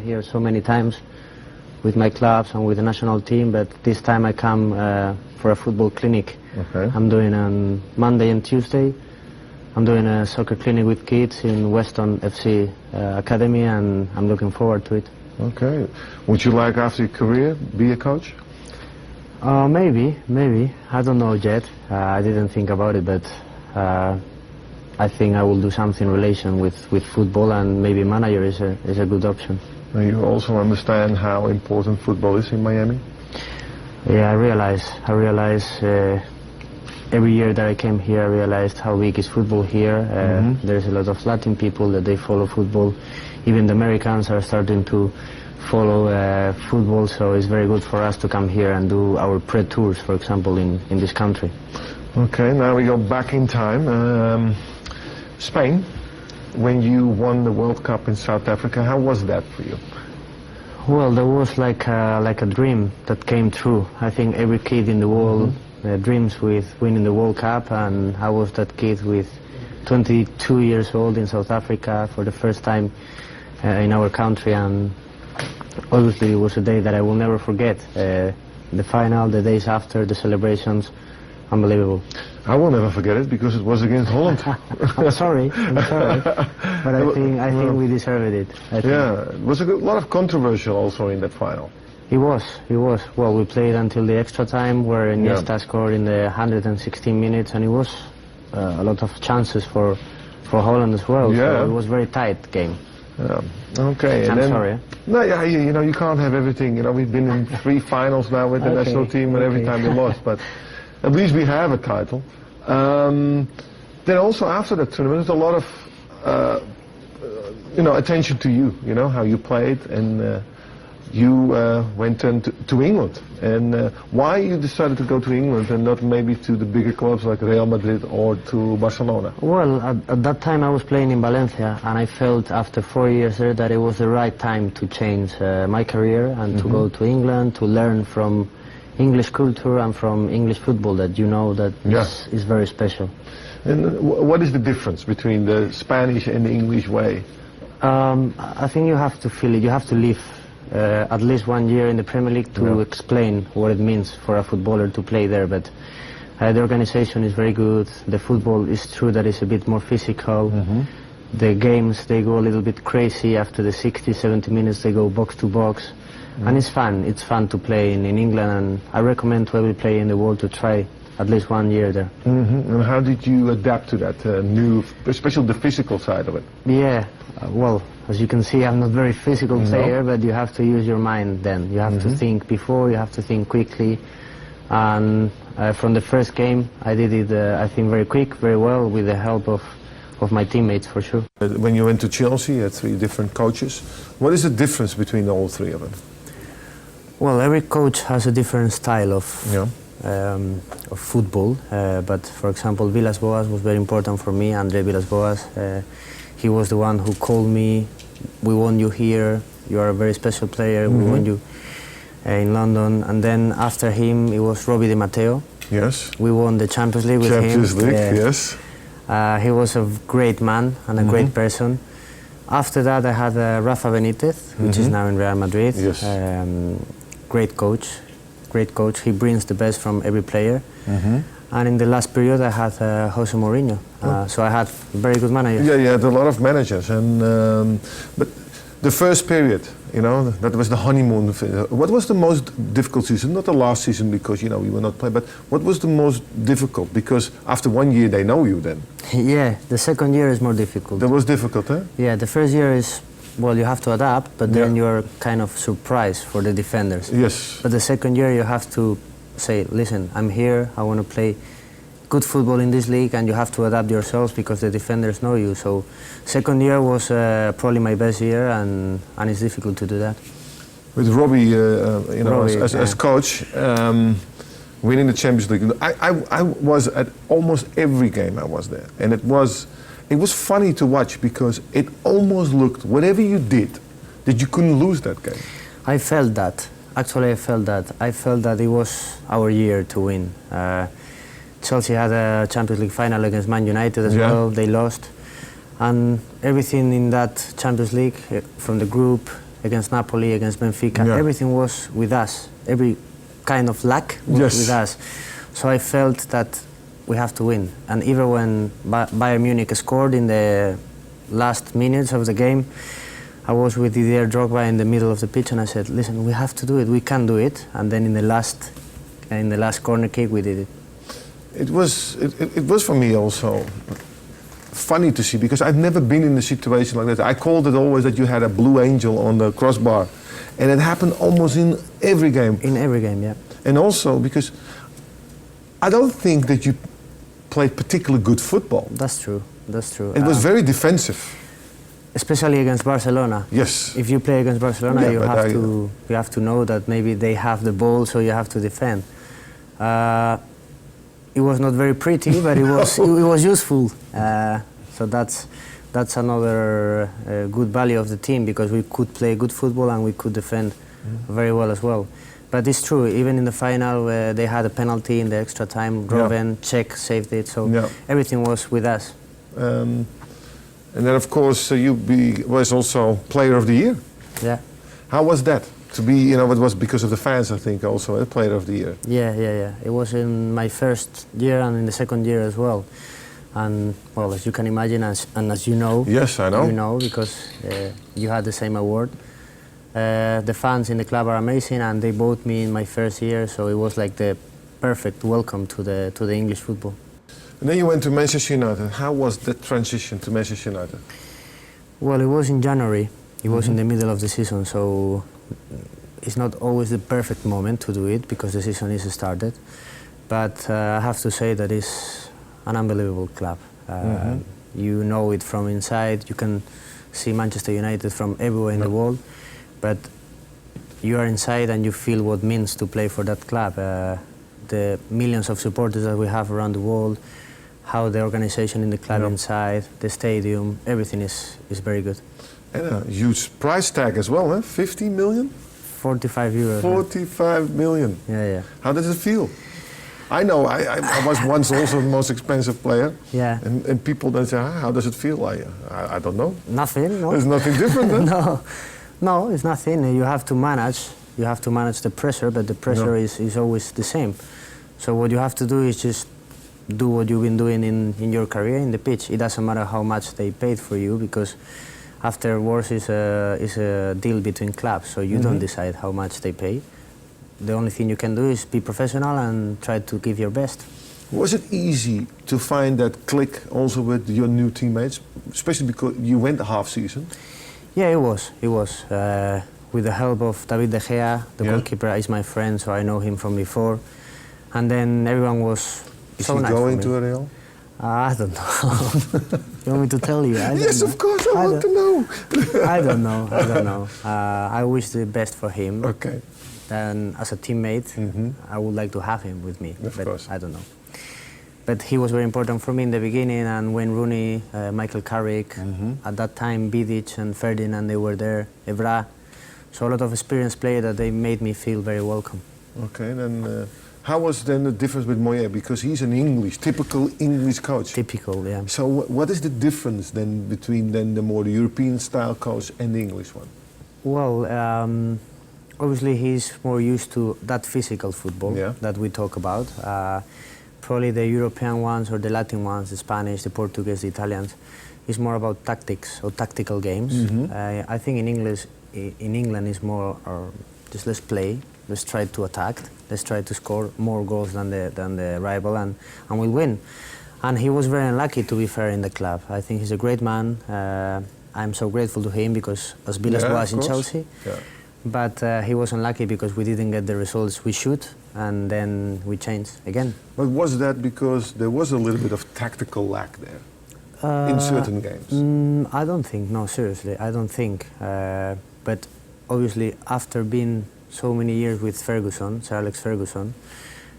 came here so many times with my clubs and with the national team, but this time I come for a football clinic. Okay. I'm doing on Monday and Tuesday. I'm doing a soccer clinic with kids in Weston FC Academy, and I'm looking forward to it. Okay. Would you like, after your career, be a coach? Maybe. I don't know yet. I didn't think about it, but I think I will do something in relation with football, and maybe manager is a good option. And you also understand how important football is in Miami? Yeah, I realize every year that I came here, I realized how big is football here. There's a lot of Latin people that they follow football. Even the Americans are starting to follow football, so it's very good for us to come here and do our pre-tours, for example, in this country. Okay, now we go back in time. Spain, when you won the World Cup in South Africa, how was that for you? Well, there was like a dream that came true. I think every kid in the world dreams with winning the World Cup, and I was that kid with 22 years old in South Africa for the first time in our country, and obviously it was a day that I will never forget. The final, the days after, the celebrations, unbelievable. I will never forget it because it was against Holland. I'm sorry, but I think we deserved it. Yeah, it was a lot of controversial also in that final. It was. Well, we played until the extra time where Iniesta scored in the 116 minutes, and it was a lot of chances for Holland as well. Yeah. So it was a very tight game. Yeah. Okay. I'm sorry. No, yeah, you can't have everything. We've been in 3 finals now with the national team, and every time we lost, but at least we have a title. Then also after that tournament, there's a lot of attention to you. How you played, and you went to England. And why you decided to go to England and not maybe to the bigger clubs like Real Madrid or to Barcelona? Well, at that time I was playing in Valencia, and I felt after 4 years there that it was the right time to change my career and to go to England to learn from English culture and from English football that is very special. And what is the difference between the Spanish and the English way? I think you have to feel it. You have to live at least 1 year in the Premier League to explain what it means for a footballer to play there. But the organization is very good. The football is true that it's a bit more physical. The games, they go a little bit crazy. After the 60, 70 minutes, they go box to box. And it's fun. It's fun to play in England, and I recommend to every player in the world to try at least 1 year there. And how did you adapt to that new, especially the physical side of it? Yeah, well, as you can see, I'm not a very physical player, but you have to use your mind then. You have to think before, you have to think quickly. And from the first game, I did it, I think, very quick, very well, with the help of my teammates, for sure. When you went to Chelsea, you had 3 different coaches. What is the difference between all 3 of them? Well, every coach has a different style of football, but for example, Villas-Boas was very important for me. André Villas-Boas, he was the one who called me. We want you here. You are a very special player. We want you in London. And then after him, it was Robbie Di Matteo. Yes. We won the Champions League with him. Champions League, yes. He was a great man and a great person. After that, I had Rafa Benitez, which is now in Real Madrid. Yes. Great coach. He brings the best from every player. And in the last period, I had Jose Mourinho. So I had very good managers. Yeah, you had a lot of managers. And but the first period, that was the honeymoon. What was the most difficult season? Not the last season, because we were not playing. But what was the most difficult? Because after 1 year, they know you then. Yeah, the second year is more difficult. That was difficult, eh? Yeah, the first year is, well, you have to adapt, but then you're kind of surprised for the defenders. Yes. But the second year you have to say, listen, I'm here, I want to play good football in this league, and you have to adapt yourselves because the defenders know you. So second year was probably my best year, and it's difficult to do that. With Robbie, as coach, winning the Champions League, I was at almost every game. I was there, and it was funny to watch because it almost looked, whatever you did, that you couldn't lose that game. I felt that. Actually, I felt that it was our year to win. Chelsea had a Champions League final against Man United as well. They lost. And everything in that Champions League, from the group, against Napoli, against Benfica. Yeah. Everything was with us. Every kind of luck was Yes. with us. So I felt that we have to win. And even when Bayern Munich scored in the last minutes of the game, I was with Didier Drogba in the middle of the pitch, and I said, "Listen, we have to do it. We can do it." And then in the last corner kick, we did it. It was for me also funny to see, because I've never been in a situation like that. I called it always that you had a blue angel on the crossbar, and it happened almost in every game. In every game, yeah. And also because I don't think that you played particularly good football. That's true. That's true. It was very defensive. Especially against Barcelona. Yes. If you play against Barcelona, Yeah, you have to know that maybe they have the ball, so you have to defend. It was not very pretty, but it was useful. So that's another good value of the team, because we could play good football and we could defend very well as well. But it's true, even in the final, they had a penalty in the extra time. Robben, Czech saved it, so everything was with us. And then, of course, you was also Player of the Year. Yeah. How was that? To be, it was because of the fans, I think, also a Player of the Year. Yeah. It was in my first year and in the second year as well. And, well, as you can imagine, and as you know... Yes, I know. You know, because you had the same award. The fans in the club are amazing, and they voted me in my first year, so it was like the perfect welcome to the English football. And then you went to Manchester United. How was the transition to Manchester United? Well, it was in January. It was in the middle of the season, so it's not always the perfect moment to do it, because the season is started. But I have to say that it's an unbelievable club. You know it from inside. You can see Manchester United from everywhere in the world, but you are inside and you feel what it means to play for that club. The millions of supporters that we have around the world, how the organization in the club inside, the stadium, everything is very good. And a huge price tag as well, huh? 50 million? 45 euros. 45 million. Yeah. How does it feel? I know, I was once also the most expensive player. Yeah. And people then say, how does it feel? I don't know. Nothing, no. There's nothing different, huh? No, it's nothing. You have to manage. You have to manage the pressure, but the pressure is always the same. So what you have to do is just do what you've been doing in your career in the pitch. It doesn't matter how much they paid for you, because afterwards is a deal between clubs, so you don't decide how much they pay. The only thing you can do is be professional and try to give your best. Was it easy to find that click also with your new teammates, especially because you went the half season? Yeah, it was. With the help of David De Gea, the goalkeeper is my friend, so I know him from before. And then everyone was so nice. Is he going to Real? I don't know. You want me to tell you? Yes, of course, I want to know. I don't know. I wish the best for him. Okay. And as a teammate, I would like to have him with me. Of course. I don't know. But he was very important for me in the beginning, and Wayne Rooney, Michael Carrick, at that time Vidic and Ferdinand, they were there, Evra. So a lot of experienced players that they made me feel very welcome. Okay, then how was then the difference with Moyet? Because he's an typical English coach. Typical, yeah. So what is the difference then between the more European style coach and the English one? Well, obviously he's more used to that physical football that we talk about. Probably the European ones or the Latin ones, the Spanish, the Portuguese, the Italians, is more about tactics or tactical games. I think in England is more just let's play, let's try to attack, let's try to score more goals than the rival, and we'll win. And he was very unlucky, to be fair, in the club. I think he's a great man. I'm so grateful to him, because as Villas was in Chelsea. Yeah. But he was unlucky because we didn't get the results we should, and then we changed again. But was that because there was a little bit of tactical lack there in certain games? I don't think, no, seriously, I don't think. But obviously, after being so many years with Ferguson, Sir Alex Ferguson,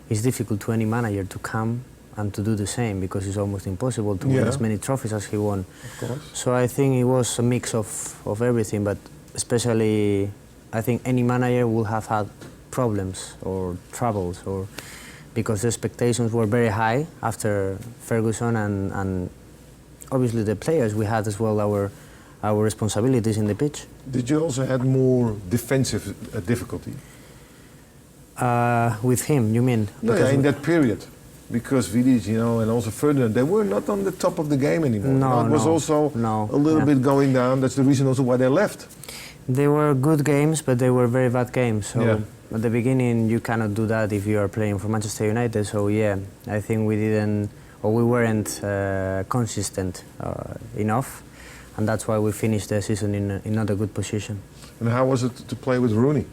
it's difficult to any manager to come and to do the same, because it's almost impossible to win as many trophies as he won. Of course. So I think it was a mix of everything, but especially I think any manager will have had problems or troubles, or because the expectations were very high after Ferguson, and obviously the players we had as well, our responsibilities in the pitch. Did you also have more defensive difficulty? With him, you mean? No, yeah, in that period. Because Vidic, you know, and also Ferdinand, they were not on the top of the game anymore. No, you know, it was also a little bit going down. That's the reason also why they left. They were good games, but they were very bad games. So at the beginning, you cannot do that if you are playing for Manchester United. So yeah, I think we didn't, or we weren't consistent enough, and that's why we finished the season in not a good position. And how was it to play with Rooney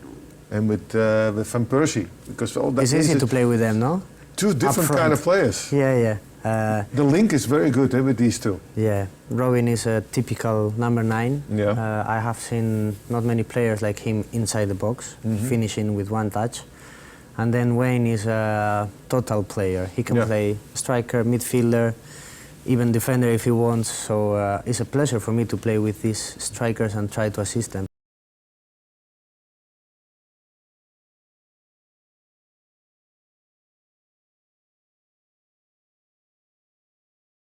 and with Van Persie? Because it's easy to play with them, no? Two different kind of players. Yeah. The link is very good with these two. Yeah, Robin is a typical number 9. Yeah. I have seen not many players like him inside the box, finishing with one touch. And then Wayne is a total player. He can play striker, midfielder, even defender if he wants. So it's a pleasure for me to play with these strikers and try to assist them.